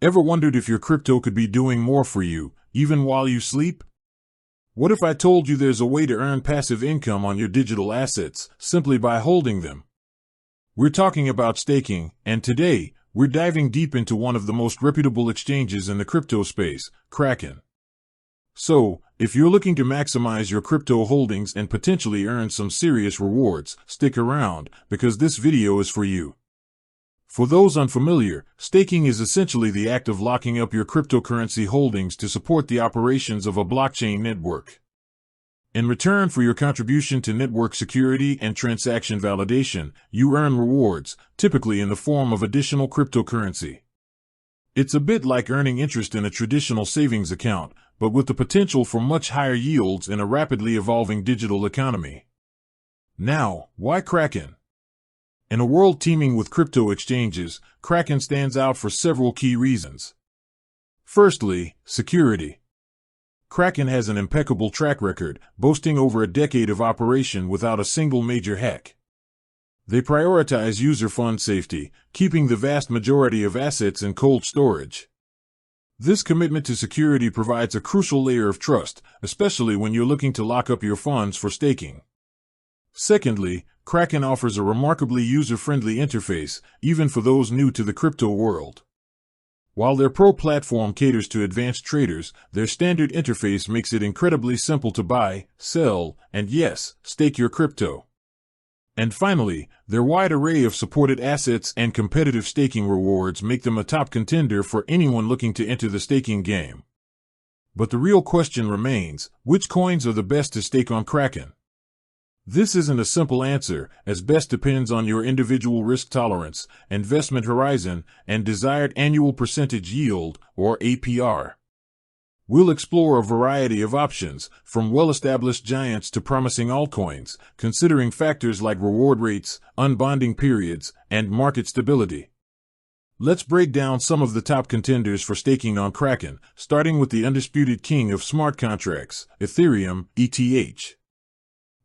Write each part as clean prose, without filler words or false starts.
Ever wondered if your crypto could be doing more for you, even while you sleep? What if I told you there's a way to earn passive income on your digital assets, simply by holding them? We're talking about staking, and today, we're diving deep into one of the most reputable exchanges in the crypto space, Kraken. So, if you're looking to maximize your crypto holdings and potentially earn some serious rewards, stick around, because this video is for you. For those unfamiliar, staking is essentially the act of locking up your cryptocurrency holdings to support the operations of a blockchain network. In return for your contribution to network security and transaction validation, you earn rewards, typically in the form of additional cryptocurrency. It's a bit like earning interest in a traditional savings account, but with the potential for much higher yields in a rapidly evolving digital economy. Now, why Kraken? In a world teeming with crypto exchanges, Kraken stands out for several key reasons. Firstly, security. Kraken has an impeccable track record, boasting over a decade of operation without a single major hack. They prioritize user fund safety, keeping the vast majority of assets in cold storage. This commitment to security provides a crucial layer of trust, especially when you're looking to lock up your funds for staking. Secondly, Kraken offers a remarkably user-friendly interface, even for those new to the crypto world. While their Pro platform caters to advanced traders, their standard interface makes it incredibly simple to buy, sell, and yes, stake your crypto. And finally, their wide array of supported assets and competitive staking rewards make them a top contender for anyone looking to enter the staking game. But the real question remains, which coins are the best to stake on Kraken? This isn't a simple answer, as best depends on your individual risk tolerance, investment horizon, and desired annual percentage yield, or APR. We'll explore a variety of options, from well-established giants to promising altcoins, considering factors like reward rates, unbonding periods, and market stability. Let's break down some of the top contenders for staking on Kraken, starting with the undisputed king of smart contracts, Ethereum, ETH.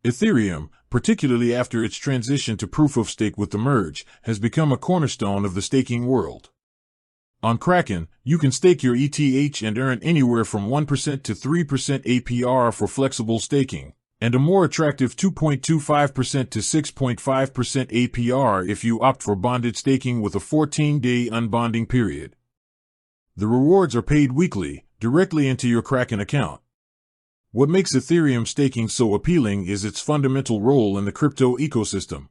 Ethereum, particularly after its transition to proof-of-stake with the merge, has become a cornerstone of the staking world. On Kraken, you can stake your ETH and earn anywhere from 1% to 3% APR for flexible staking, and a more attractive 2.25% to 6.5% APR if you opt for bonded staking with a 14-day unbonding period. The rewards are paid weekly, directly into your Kraken account. What makes Ethereum staking so appealing is its fundamental role in the crypto ecosystem.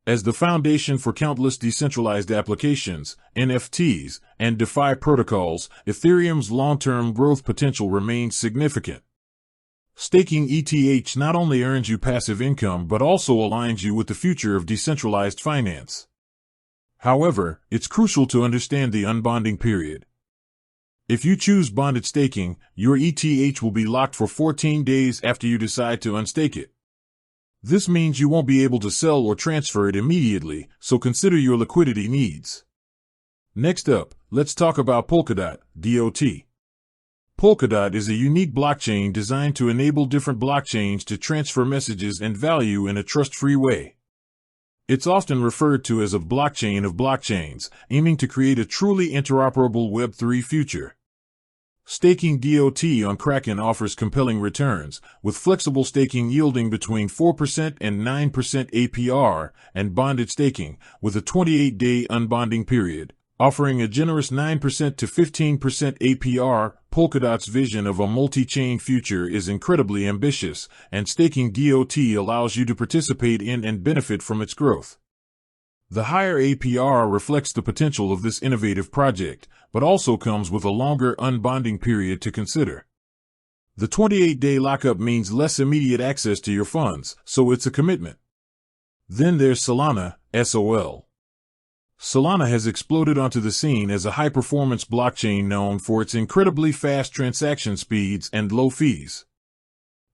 As the foundation for countless decentralized applications, NFTs, and DeFi protocols, Ethereum's long-term growth potential remains significant. Staking ETH not only earns you passive income but also aligns you with the future of decentralized finance. However, it's crucial to understand the unbonding period. If you choose bonded staking, your ETH will be locked for 14 days after you decide to unstake it. This means you won't be able to sell or transfer it immediately, so consider your liquidity needs. Next up, let's talk about Polkadot, DOT. Polkadot is a unique blockchain designed to enable different blockchains to transfer messages and value in a trust-free way. It's often referred to as a blockchain of blockchains, aiming to create a truly interoperable Web3 future. Staking DOT on Kraken offers compelling returns, with flexible staking yielding between 4% and 9% APR, and bonded staking, with a 28-day unbonding period, offering a generous 9% to 15% APR. Polkadot's vision of a multi-chain future is incredibly ambitious, and staking DOT allows you to participate in and benefit from its growth. The higher APR reflects the potential of this innovative project, but also comes with a longer unbonding period to consider. The 28-day lockup means less immediate access to your funds, so it's a commitment. Then there's Solana, SOL. Solana has exploded onto the scene as a high-performance blockchain known for its incredibly fast transaction speeds and low fees.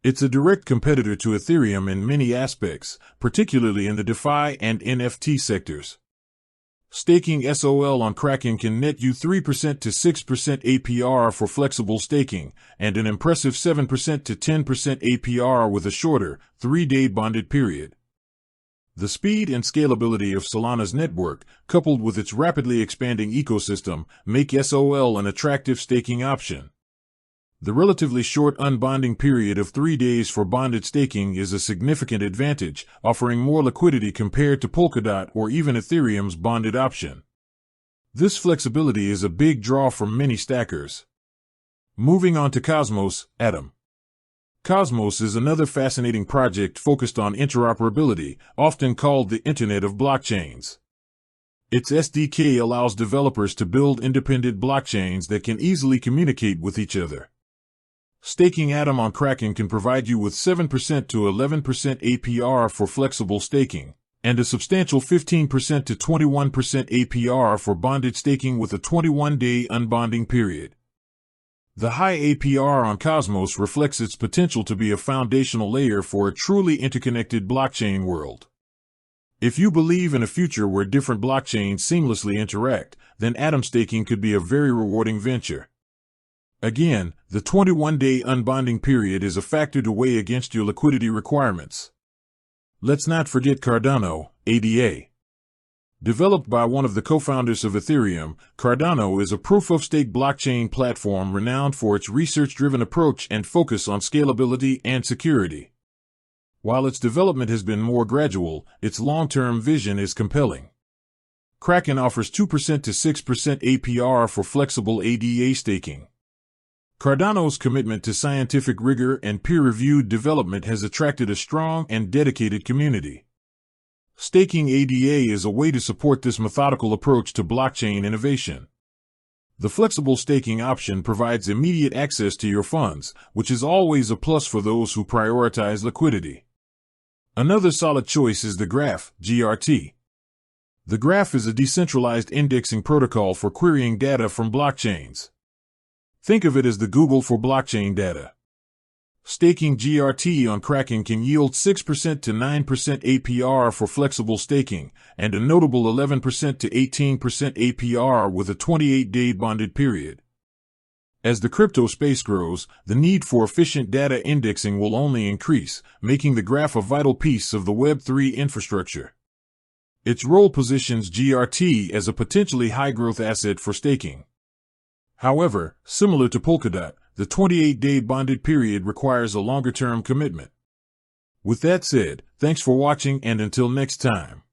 It's a direct competitor to Ethereum in many aspects, particularly in the DeFi and NFT sectors. Staking SOL on Kraken can net you 3% to 6% APR for flexible staking, and an impressive 7% to 10% APR with a shorter, 3-day bonded period. The speed and scalability of Solana's network, coupled with its rapidly expanding ecosystem, make SOL an attractive staking option. The relatively short unbonding period of 3 days for bonded staking is a significant advantage, offering more liquidity compared to Polkadot or even Ethereum's bonded option. This flexibility is a big draw for many stackers. Moving on to Cosmos, Atom. Cosmos is another fascinating project focused on interoperability, often called the Internet of Blockchains. Its SDK allows developers to build independent blockchains that can easily communicate with each other. Staking Atom on Kraken can provide you with 7% to 11% APR for flexible staking, and a substantial 15% to 21% APR for bonded staking with a 21-day unbonding period. The high APR on Cosmos reflects its potential to be a foundational layer for a truly interconnected blockchain world. If you believe in a future where different blockchains seamlessly interact, then Atom staking could be a very rewarding venture. Again, the 21-day unbonding period is a factor to weigh against your liquidity requirements. Let's not forget Cardano, ADA. Developed by one of the co-founders of Ethereum, Cardano is a proof-of-stake blockchain platform renowned for its research-driven approach and focus on scalability and security. While its development has been more gradual, its long-term vision is compelling. Kraken offers 2% to 6% APR for flexible ADA staking. Cardano's commitment to scientific rigor and peer-reviewed development has attracted a strong and dedicated community. Staking ADA is a way to support this methodical approach to blockchain innovation. The flexible staking option provides immediate access to your funds, which is always a plus for those who prioritize liquidity. Another solid choice is the Graph, GRT. The Graph is a decentralized indexing protocol for querying data from blockchains. Think of it as the Google for blockchain data. Staking GRT on Kraken can yield 6% to 9% APR for flexible staking, and a notable 11% to 18% APR with a 28-day bonded period. As the crypto space grows, the need for efficient data indexing will only increase, making the Graph a vital piece of the Web3 infrastructure. Its role positions GRT as a potentially high-growth asset for staking. However, similar to Polkadot, the 28-day bonded period requires a longer-term commitment. With that said, thanks for watching and until next time.